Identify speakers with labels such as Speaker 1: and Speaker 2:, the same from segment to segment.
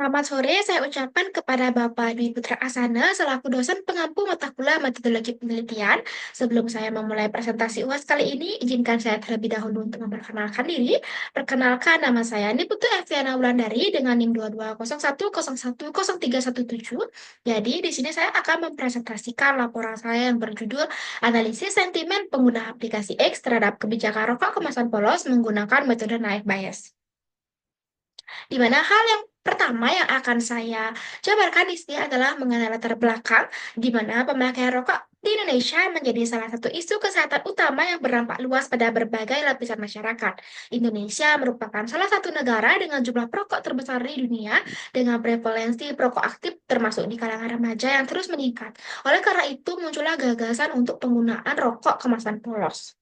Speaker 1: Selamat sore, saya ucapkan kepada Bapak Dwi Putra Asana selaku dosen pengampu mata kuliah metodologi penelitian. Sebelum saya memulai presentasi UAS kali ini, izinkan saya terlebih dahulu untuk memperkenalkan diri. Perkenalkan, nama saya Niputu Eviana Wulandari dengan NIM 2201010317. Jadi, di sini saya akan mempresentasikan laporan saya yang berjudul Analisis Sentimen Pengguna Aplikasi X terhadap Kebijakan Rokok Kemasan Polos menggunakan metode naik bias. Di mana hal yang pertama yang akan saya jabarkan di sini adalah mengenai latar belakang, di mana pemakaian rokok di Indonesia menjadi salah satu isu kesehatan utama yang berdampak luas pada berbagai lapisan masyarakat. Indonesia merupakan salah satu negara dengan jumlah perokok terbesar di dunia, dengan prevalensi perokok aktif termasuk di kalangan remaja yang terus meningkat. Oleh karena itu, muncullah gagasan untuk penggunaan rokok kemasan polos.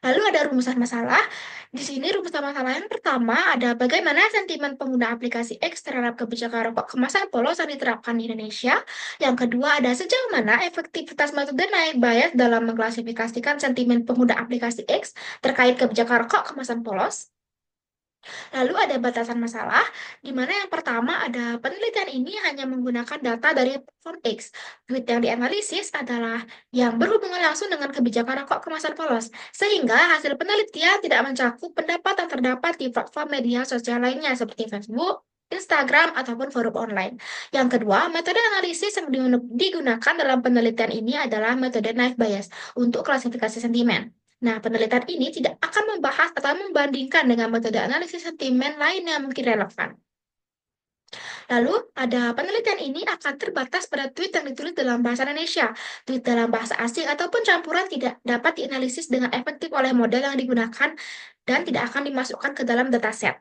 Speaker 1: Lalu ada rumusan masalah. Di sini rumusan masalah yang pertama ada bagaimana sentimen pengguna aplikasi X terhadap kebijakan rokok kemasan polos yang diterapkan di Indonesia. Yang kedua ada sejauh mana efektivitas metode naik bias dalam mengklasifikasikan sentimen pengguna aplikasi X terkait kebijakan rokok kemasan polos. Lalu ada batasan masalah, di mana yang pertama ada penelitian ini hanya menggunakan data dari platform X. Tweet yang dianalisis adalah yang berhubungan langsung dengan kebijakan rokok kemasan polos, sehingga hasil penelitian tidak mencakup pendapat yang terdapat di platform media sosial lainnya seperti Facebook, Instagram, ataupun forum online. Yang kedua, metode analisis yang digunakan dalam penelitian ini adalah metode naive Bayes untuk klasifikasi sentimen. Nah, penelitian ini tidak akan membahas atau membandingkan dengan metode analisis sentimen lain yang mungkin relevan. Lalu, ada penelitian ini akan terbatas pada tweet yang ditulis dalam bahasa Indonesia. Tweet dalam bahasa asing ataupun campuran tidak dapat dianalisis dengan efektif oleh model yang digunakan dan tidak akan dimasukkan ke dalam dataset.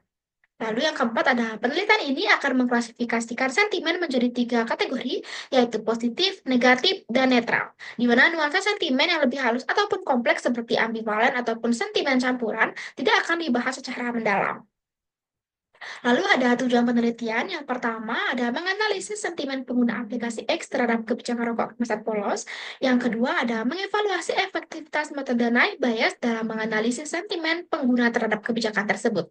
Speaker 1: Lalu yang keempat ada penelitian ini akan mengklasifikasikan sentimen menjadi 3 kategori, yaitu positif, negatif, dan netral. Di mana nuansa sentimen yang lebih halus ataupun kompleks seperti ambivalen ataupun sentimen campuran tidak akan dibahas secara mendalam. Lalu ada tujuan penelitian. Yang pertama ada menganalisis sentimen pengguna aplikasi X terhadap kebijakan rokok kemasan polos. Yang kedua ada mengevaluasi efektivitas metode naik bias dalam menganalisis sentimen pengguna terhadap kebijakan tersebut.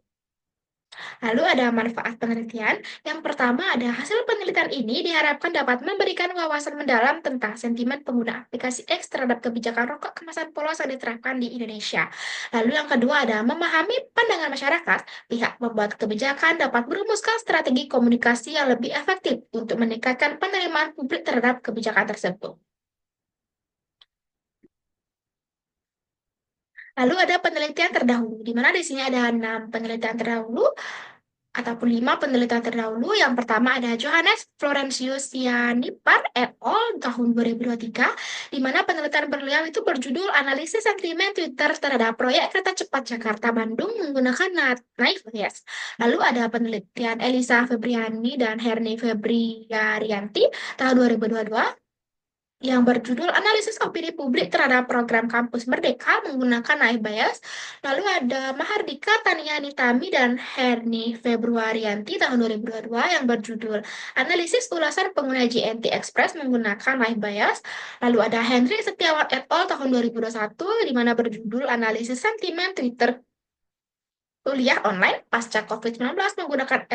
Speaker 1: Lalu ada manfaat penelitian. Yang pertama ada hasil penelitian ini diharapkan dapat memberikan wawasan mendalam tentang sentimen pengguna aplikasi X terhadap kebijakan rokok kemasan polos yang diterapkan di Indonesia. Lalu yang kedua ada memahami pandangan masyarakat. Pihak membuat kebijakan dapat merumuskan strategi komunikasi yang lebih efektif untuk meningkatkan penerimaan publik terhadap kebijakan tersebut. Lalu ada penelitian terdahulu, di mana di sini ada 6 penelitian terdahulu ataupun 5 penelitian terdahulu. Yang pertama ada Johannes Florentius Sianipar et al. Tahun 2023, di mana penelitian beliau itu berjudul Analisis Sentimen Twitter terhadap Proyek Kereta Cepat Jakarta-Bandung menggunakan Naive Bayes. Lalu ada penelitian Elisa Febriani dan Herni Febriarianti tahun 2022 yang berjudul Analisis Opini Publik Terhadap Program Kampus Merdeka menggunakan naik bias. Lalu ada Mahardika Tania Nitami dan Herni Februarianti tahun 2022 yang berjudul Analisis Ulasan Pengguna JNT Express menggunakan naik bias. Lalu ada Henry Setiawan et al. Tahun 2021 di mana berjudul Analisis Sentimen Twitter Kuliah Online Pasca COVID-19 menggunakan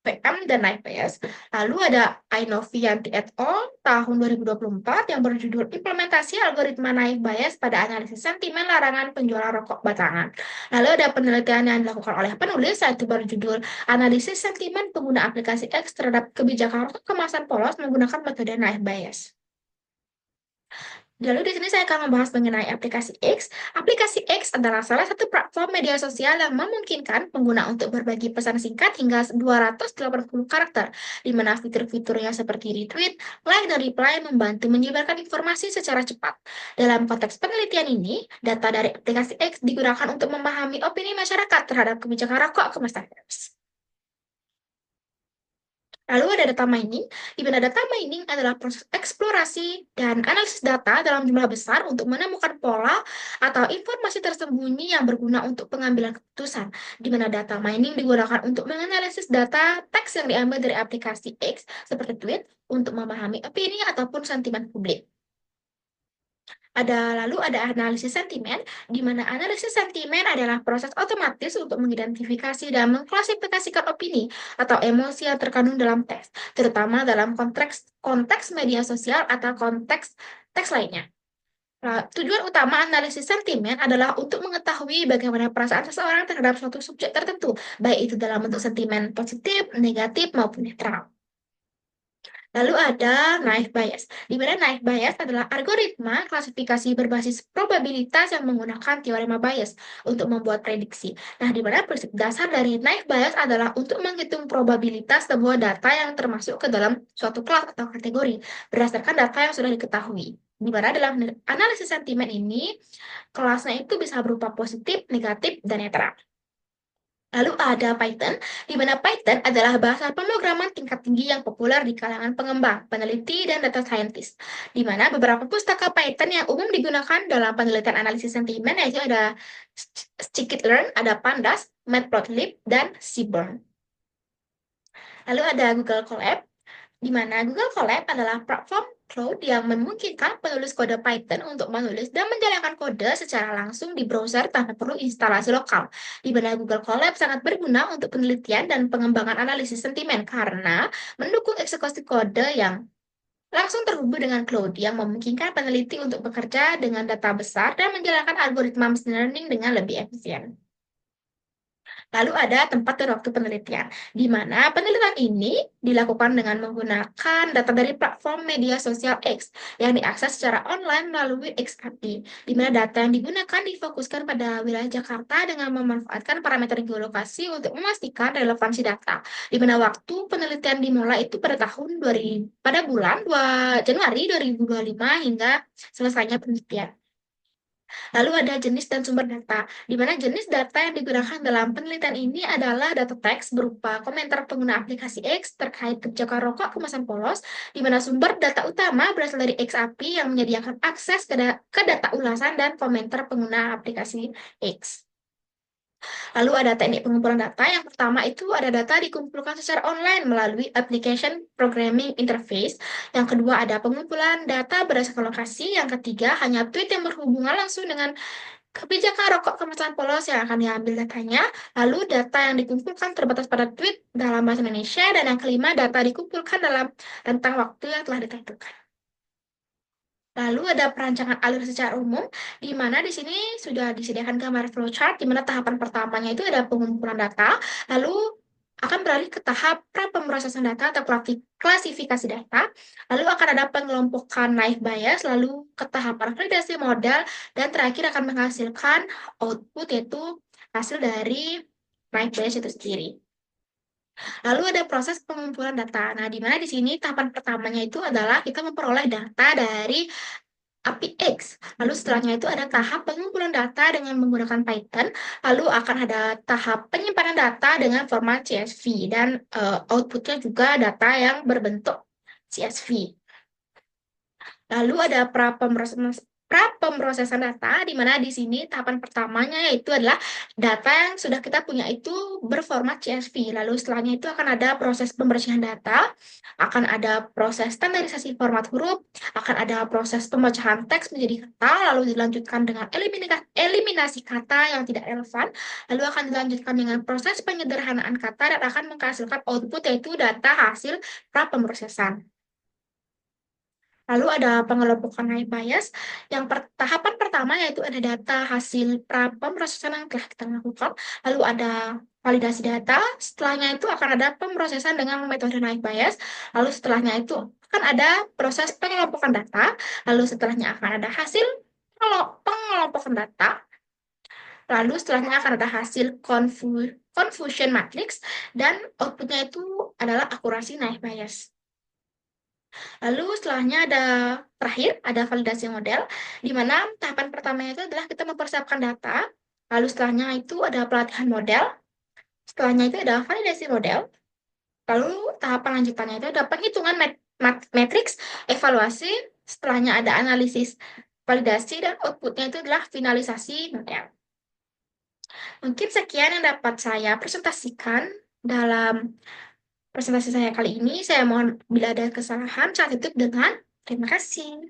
Speaker 1: PM dan IPS. Lalu ada Ainovianti et al. Tahun 2024 yang berjudul Implementasi Algoritma Naik Bias pada Analisis Sentimen Larangan Penjualan Rokok Batangan. Lalu ada penelitian yang dilakukan oleh penulis yaitu berjudul Analisis Sentimen Pengguna Aplikasi X terhadap Kebijakan Rokok Kemasan Polos menggunakan metode Naik Bias. Lalu di sini saya akan membahas mengenai aplikasi X. Aplikasi X adalah salah satu platform media sosial yang memungkinkan pengguna untuk berbagi pesan singkat hingga 280 karakter, di mana fitur-fiturnya seperti retweet, like, dan reply membantu menyebarkan informasi secara cepat. Dalam konteks penelitian ini, data dari aplikasi X digunakan untuk memahami opini masyarakat terhadap kebijakan rokok kemasan vapes. Lalu ada data mining, di mana data mining adalah proses eksplorasi dan analisis data dalam jumlah besar untuk menemukan pola atau informasi tersembunyi yang berguna untuk pengambilan keputusan, di mana data mining digunakan untuk menganalisis data teks yang diambil dari aplikasi X seperti tweet untuk memahami opini ataupun sentimen publik. Lalu ada analisis sentimen, di mana analisis sentimen adalah proses otomatis untuk mengidentifikasi dan mengklasifikasikan opini atau emosi yang terkandung dalam teks, terutama dalam konteks media sosial atau konteks teks lainnya. Nah, tujuan utama analisis sentimen adalah untuk mengetahui bagaimana perasaan seseorang terhadap suatu subjek tertentu, baik itu dalam bentuk sentimen positif, negatif, maupun netral. Lalu ada naive Bayes, di mana naive Bayes adalah algoritma klasifikasi berbasis probabilitas yang menggunakan teorema Bayes untuk membuat prediksi. Nah, di mana prinsip dasar dari naive Bayes adalah untuk menghitung probabilitas sebuah data yang termasuk ke dalam suatu kelas atau kategori berdasarkan data yang sudah diketahui. Di mana dalam analisis sentimen ini, kelasnya itu bisa berupa positif, negatif, dan netral. Lalu ada Python, di mana Python adalah bahasa pemrograman tingkat tinggi yang populer di kalangan pengembang, peneliti, dan data scientist. Di mana beberapa pustaka Python yang umum digunakan dalam penelitian analisis sentimen yaitu ada Scikit-learn, ada Pandas, Matplotlib, dan Seaborn. Lalu ada Google Colab, di mana Google Colab adalah platform cloud yang memungkinkan penulis kode Python untuk menulis dan menjalankan kode secara langsung di browser tanpa perlu instalasi lokal. Di mana Google Colab sangat berguna untuk penelitian dan pengembangan analisis sentimen karena mendukung eksekusi kode yang langsung terhubung dengan cloud yang memungkinkan peneliti untuk bekerja dengan data besar dan menjalankan algoritma machine learning dengan lebih efisien. Lalu ada tempat dan waktu penelitian, di mana penelitian ini dilakukan dengan menggunakan data dari platform media sosial X yang diakses secara online melalui XAPI, di mana data yang digunakan difokuskan pada wilayah Jakarta dengan memanfaatkan parameter geolokasi untuk memastikan relevansi data, di mana waktu penelitian dimulai itu pada pada bulan 2 Januari 2025 hingga selesainya penelitian. Lalu ada jenis dan sumber data, di mana jenis data yang digunakan dalam penelitian ini adalah data teks berupa komentar pengguna aplikasi X terkait kebijakan rokok kemasan polos, di mana sumber data utama berasal dari XAPI yang menyediakan akses ke data ulasan dan komentar pengguna aplikasi X. Lalu ada teknik pengumpulan data. Yang pertama itu ada data dikumpulkan secara online melalui application programming interface. Yang kedua ada pengumpulan data berdasarkan lokasi. Yang ketiga hanya tweet yang berhubungan langsung dengan kebijakan rokok kemasan polos yang akan diambil datanya. Lalu data yang dikumpulkan terbatas pada tweet dalam bahasa Indonesia. Dan yang kelima data dikumpulkan dalam rentang waktu yang telah ditentukan. Lalu ada perancangan alur secara umum, di mana di sini sudah disediakan gambar flowchart, di mana tahapan pertamanya itu ada pengumpulan data, lalu akan beralih ke tahap pra-pemrosesan data atau klasifikasi data, lalu akan ada pengelompokan naive Bayes, lalu ke tahapan validasi model, dan terakhir akan menghasilkan output yaitu hasil dari naive Bayes itu sendiri. Lalu ada proses pengumpulan data. Nah, di mana di sini tahapan pertamanya itu adalah kita memperoleh data dari API X. Lalu setelahnya itu ada tahap pengumpulan data dengan menggunakan Python. Lalu akan ada tahap penyimpanan data dengan format CSV dan outputnya juga data yang berbentuk CSV. Lalu ada pra-pemrosesan data, di mana di sini tahapan pertamanya yaitu adalah data yang sudah kita punya itu berformat CSV. Lalu setelahnya itu akan ada proses pembersihan data, akan ada proses standarisasi format huruf, akan ada proses pemecahan teks menjadi kata, lalu dilanjutkan dengan eliminasi kata yang tidak relevan, lalu akan dilanjutkan dengan proses penyederhanaan kata dan akan menghasilkan output yaitu data hasil pra-pemrosesan. Lalu ada pengelompokan naive Bayes. Yang tahapan pertama yaitu ada data hasil pemrosesan yang telah kita lakukan. Lalu ada validasi data. Setelahnya itu akan ada pemrosesan dengan metode naive Bayes. Lalu setelahnya itu akan ada proses pengelompokan data. Lalu setelahnya akan ada hasil pengelompokan data. Lalu setelahnya akan ada hasil confusion matrix. Dan outputnya itu adalah akurasi naive Bayes. Lalu setelahnya terakhir ada validasi model, di mana tahapan pertamanya itu adalah kita mempersiapkan data, lalu setelahnya itu ada pelatihan model, setelahnya itu ada validasi model, lalu tahapan lanjutannya itu ada penghitungan matriks, evaluasi, setelahnya ada analisis validasi, dan outputnya itu adalah finalisasi model. Mungkin sekian yang dapat saya presentasikan dalam presentasi saya kali ini. Saya mohon bila ada kesalahan, saya tutup dengan terima kasih.